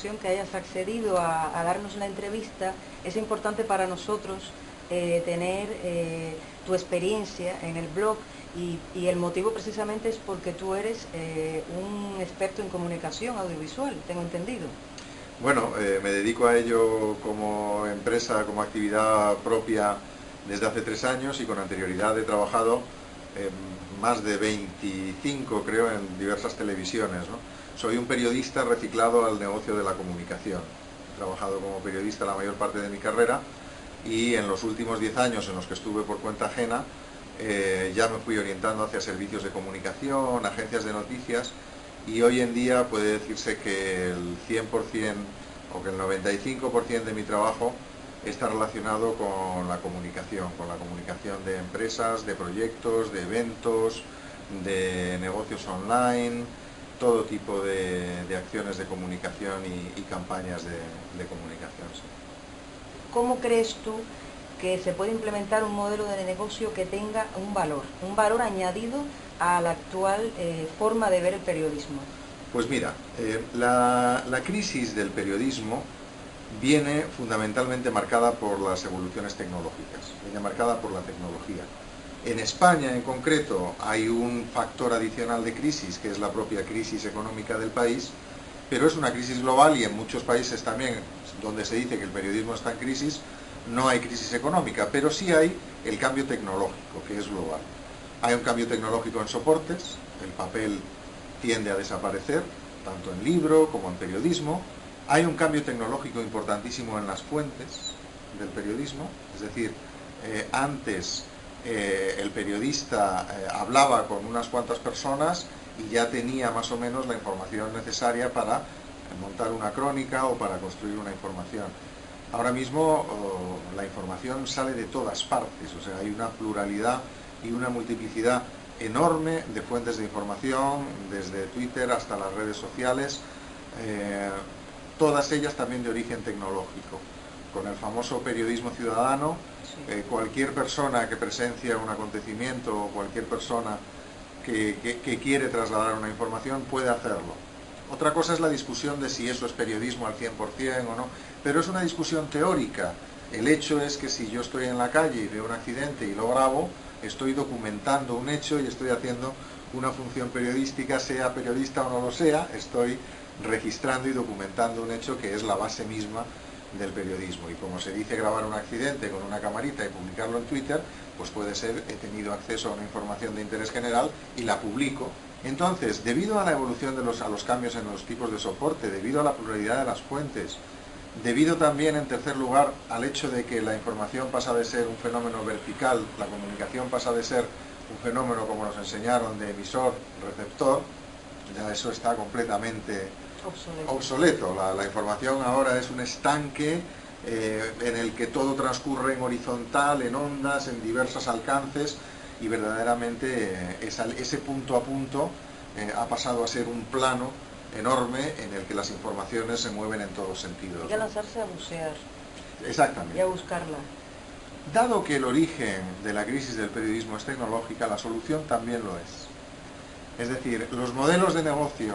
comunicación que hayas accedido a darnos la entrevista. Es importante para nosotros tener tu experiencia en el blog y el motivo precisamente es porque tú eres un experto en comunicación audiovisual, tengo entendido. Bueno, me dedico a ello como empresa, como actividad propia desde hace 3 años y con anterioridad he trabajado más de 25, creo, en diversas televisiones, ¿no? Soy un periodista reciclado al negocio de la comunicación. He trabajado como periodista la mayor parte de mi carrera y en los últimos 10 años en los que estuve por cuenta ajena ya me fui orientando hacia servicios de comunicación, agencias de noticias y hoy en día puede decirse que el 100% o que el 95% de mi trabajo está relacionado con la comunicación de empresas, de proyectos, de eventos, de negocios online, todo tipo de acciones de comunicación y campañas de comunicación. Sí. ¿Cómo crees tú que se puede implementar un modelo de negocio que tenga un valor añadido a la actual forma de ver el periodismo? Pues mira, la crisis del periodismo viene fundamentalmente marcada por las evoluciones tecnológicas, viene marcada por la tecnología. En España, en concreto, hay un factor adicional de crisis, que es la propia crisis económica del país, pero es una crisis global y en muchos países también, donde se dice que el periodismo está en crisis, no hay crisis económica, pero sí hay el cambio tecnológico, que es global. Hay un cambio tecnológico en soportes, el papel tiende a desaparecer, tanto en libro como en periodismo. Hay un cambio tecnológico importantísimo en las fuentes del periodismo, es decir, antes el periodista hablaba con unas cuantas personas y ya tenía más o menos la información necesaria para montar una crónica o para construir una información. Ahora mismo la información sale de todas partes, o sea, hay una pluralidad y una multiplicidad enorme de fuentes de información, desde Twitter hasta las redes sociales, todas ellas también de origen tecnológico. Con el famoso periodismo ciudadano, cualquier persona que presencia un acontecimiento o cualquier persona que quiere trasladar una información puede hacerlo. Otra cosa es la discusión de si eso es periodismo al 100% o no, pero es una discusión teórica. El hecho es que si yo estoy en la calle y veo un accidente y lo grabo, estoy documentando un hecho y estoy haciendo una función periodística, sea periodista o no lo sea, estoy registrando y documentando un hecho que es la base misma del periodismo. Y como se dice grabar un accidente con una camarita y publicarlo en Twitter, pues puede ser, he tenido acceso a una información de interés general y la publico. Entonces, debido a la evolución a los cambios en los tipos de soporte, debido a la pluralidad de las fuentes, debido también, en tercer lugar, al hecho de que la información pasa de ser un fenómeno vertical, la comunicación pasa de ser un fenómeno, como nos enseñaron, de emisor-receptor, ya eso está completamente obsoleto. La información ahora es un estanque en el que todo transcurre en horizontal, en ondas, en diversos alcances, y verdaderamente ese punto a punto ha pasado a ser un plano enorme en el que las informaciones se mueven en todos sentidos. Hay que lanzarse a bucear. Exactamente. Y a buscarla. Dado que el origen de la crisis del periodismo es tecnológica, la solución también lo es. Es decir, los modelos de negocio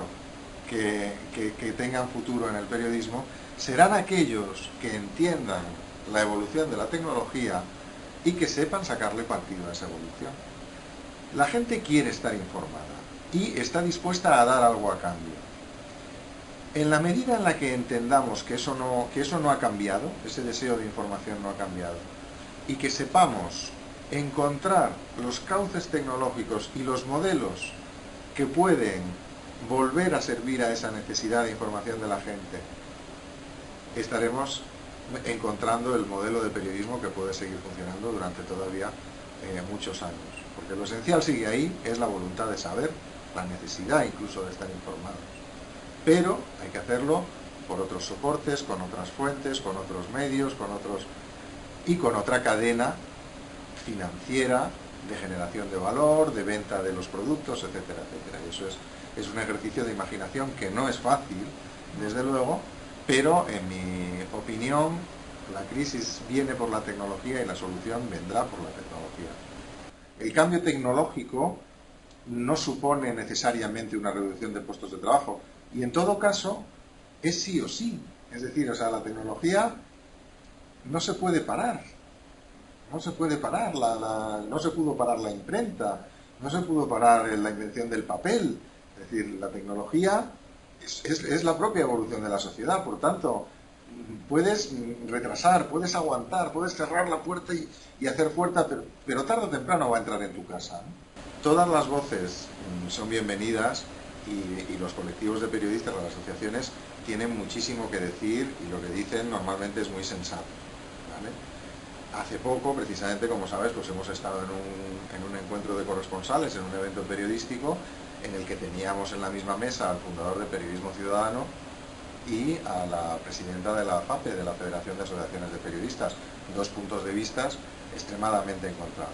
que tengan futuro en el periodismo serán aquellos que entiendan la evolución de la tecnología y que sepan sacarle partido a esa evolución. La gente quiere estar informada y está dispuesta a dar algo a cambio. En la medida en la que entendamos que eso no ha cambiado, ese deseo de información no ha cambiado, y que sepamos encontrar los cauces tecnológicos y los modelos que pueden volver a servir a esa necesidad de información de la gente, estaremos encontrando el modelo de periodismo que puede seguir funcionando durante todavía muchos años. Porque lo esencial sigue ahí, es la voluntad de saber, la necesidad incluso de estar informados. Pero hay que hacerlo por otros soportes, con otras fuentes, con otros medios, y con otra cadena financiera de generación de valor, de venta de los productos, etcétera, etcétera. Y eso es un ejercicio de imaginación que no es fácil, desde luego, pero en mi opinión la crisis viene por la tecnología y la solución vendrá por la tecnología. El cambio tecnológico no supone necesariamente una reducción de puestos de trabajo y en todo caso es sí o sí. Es decir, o sea, la tecnología no se puede parar. No se puede parar, no se pudo parar la imprenta, no se pudo parar la invención del papel. Es decir, la tecnología es la propia evolución de la sociedad, por tanto, puedes retrasar, puedes aguantar, puedes cerrar la puerta y hacer fuerza, pero tarde o temprano va a entrar en tu casa, ¿no? Todas las voces son bienvenidas y los colectivos de periodistas, las asociaciones, tienen muchísimo que decir y lo que dicen normalmente es muy sensato, ¿vale? Hace poco, precisamente, como sabes, pues hemos estado en un encuentro de corresponsales, en un evento periodístico, en el que teníamos en la misma mesa al fundador de Periodismo Ciudadano y a la presidenta de la FAPE, de la Federación de Asociaciones de Periodistas, dos puntos de vista extremadamente encontrados.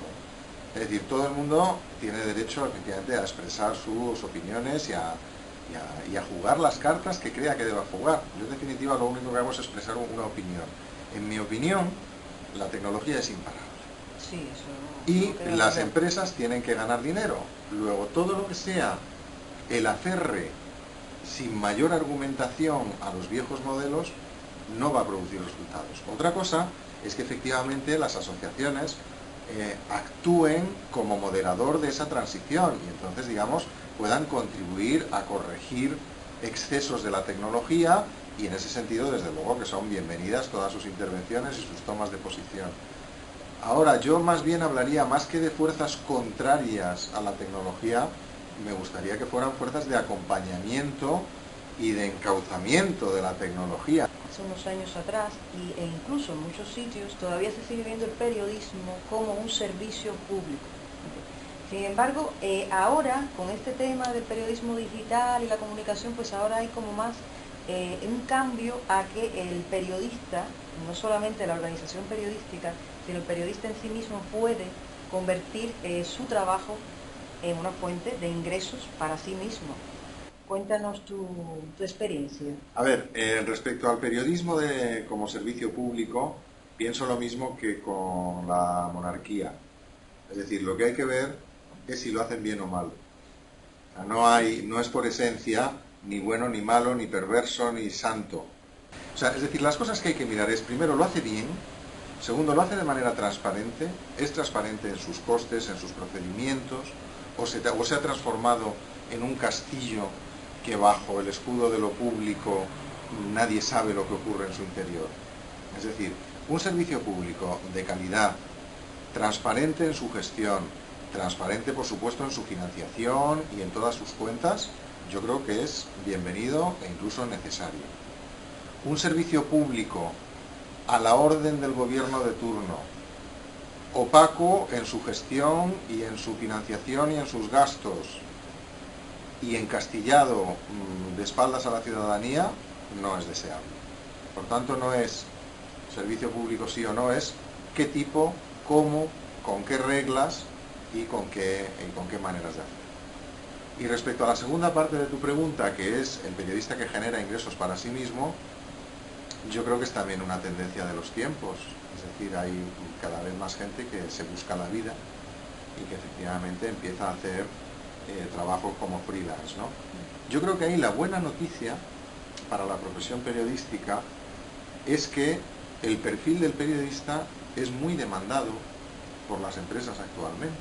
Es decir, todo el mundo tiene derecho, efectivamente, a expresar sus opiniones y a jugar las cartas que crea que deba jugar. Yo, en definitiva, lo único que hago es expresar una opinión. En mi opinión, la tecnología es imparable. Sí, eso Y no las queda. empresas tienen que ganar dinero. Luego, todo lo que sea el acerre sin mayor argumentación a los viejos modelos no va a producir resultados. Otra cosa es que efectivamente las asociaciones actúen como moderador de esa transición y entonces, digamos, puedan contribuir a corregir excesos de la tecnología y en ese sentido, desde luego, que son bienvenidas todas sus intervenciones y sus tomas de posición. Ahora, yo más bien hablaría, más que de fuerzas contrarias a la tecnología, me gustaría que fueran fuerzas de acompañamiento y de encauzamiento de la tecnología. Hace unos años atrás e incluso en muchos sitios todavía se sigue viendo el periodismo como un servicio público. Sin embargo, ahora con este tema del periodismo digital y la comunicación, pues ahora hay como más un cambio a que el periodista, no solamente la organización periodística, sino el periodista en sí mismo puede convertir su trabajo en una fuente de ingresos para sí mismo. Cuéntanos tu experiencia. A ver, respecto al periodismo como servicio público, pienso lo mismo que con la monarquía. Es decir, lo que hay que ver es si lo hacen bien o mal. O sea, no es por esencia ni bueno, ni malo, ni perverso, ni santo. O sea, es decir, las cosas que hay que mirar es, primero, lo hace bien, segundo, lo hace de manera transparente, es transparente en sus costes, en sus procedimientos, o se ha transformado en un castillo que bajo el escudo de lo público nadie sabe lo que ocurre en su interior. Es decir, un servicio público de calidad, transparente en su gestión, transparente por supuesto en su financiación y en todas sus cuentas, yo creo que es bienvenido e incluso necesario. Un servicio público a la orden del gobierno de turno, opaco en su gestión y en su financiación y en sus gastos, y encastillado de espaldas a la ciudadanía, no es deseable. Por tanto, no es servicio público sí o no, es qué tipo, cómo, con qué reglas y con qué maneras de hacer. Y respecto a la segunda parte de tu pregunta, que es el periodista que genera ingresos para sí mismo, yo creo que es también una tendencia de los tiempos. Es decir, hay cada vez más gente que se busca la vida y que efectivamente empieza a hacer trabajo como freelance, ¿no? Yo creo que ahí la buena noticia para la profesión periodística es que el perfil del periodista es muy demandado por las empresas actualmente,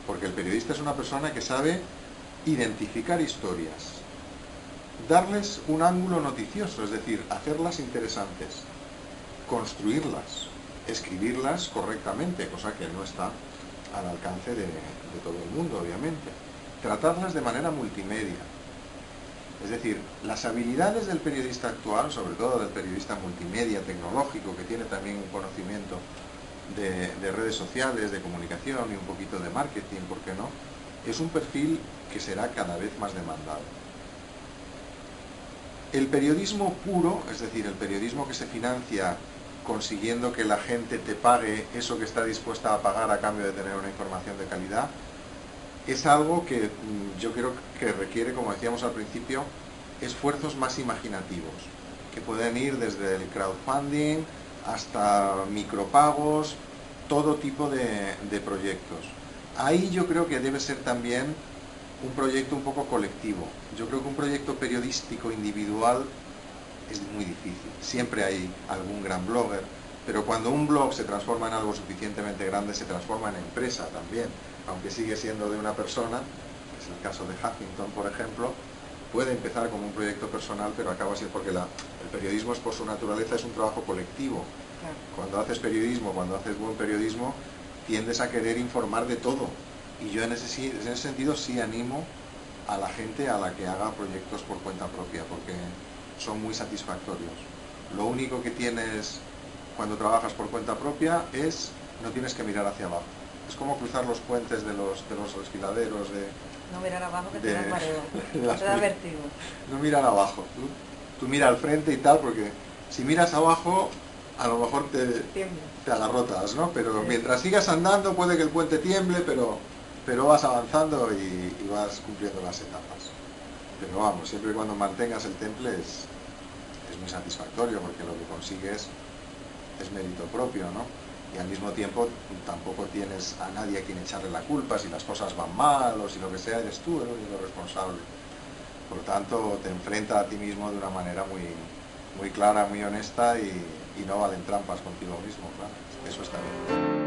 porque el periodista es una persona que sabe identificar historias, darles un ángulo noticioso, es decir, hacerlas interesantes, construirlas, escribirlas correctamente, cosa que no está al alcance de todo el mundo, obviamente, tratarlas de manera multimedia. Es decir, las habilidades del periodista actual, sobre todo del periodista multimedia, tecnológico, que tiene también un conocimiento de redes sociales, de comunicación y un poquito de marketing, ¿por qué no?, es un perfil que será cada vez más demandado. El periodismo puro, es decir, el periodismo que se financia consiguiendo que la gente te pague eso que está dispuesta a pagar a cambio de tener una información de calidad, es algo que yo creo que requiere, como decíamos al principio, esfuerzos más imaginativos, que pueden ir desde el crowdfunding hasta micropagos, todo tipo de proyectos. Ahí yo creo que debe ser también un proyecto un poco colectivo. Yo creo que un proyecto periodístico individual es muy difícil. Siempre hay algún gran blogger, pero cuando un blog se transforma en algo suficientemente grande, se transforma en empresa también, aunque sigue siendo de una persona, que es el caso de Huffington, por ejemplo. Puede empezar como un proyecto personal, pero acaba siendo porque el periodismo es, por su naturaleza, es un trabajo colectivo. Claro. Cuando haces periodismo, cuando haces buen periodismo, tiendes a querer informar de todo. Y yo en ese sentido sí animo a la gente a la que haga proyectos por cuenta propia, porque son muy satisfactorios. Lo único que tienes cuando trabajas por cuenta propia es, no tienes que mirar hacia abajo. Es como cruzar los puentes de los desfiladeros, no mirar abajo que te da mareo, te da vértigo. No mirar abajo, tú mira al frente y tal, porque si miras abajo a lo mejor te agarrotas, ¿no? Pero sí, mientras sigas andando puede que el puente tiemble, pero vas avanzando y vas cumpliendo las etapas. Pero vamos, siempre y cuando mantengas el temple es muy satisfactorio, porque lo que consigues es mérito propio, ¿no? Y al mismo tiempo tampoco tienes a nadie a quien echarle la culpa. Si las cosas van mal o si lo que sea, eres tú el único responsable. Por tanto, te enfrenta a ti mismo de una manera muy clara, muy honesta, y no valen trampas contigo mismo, claro. Eso está bien.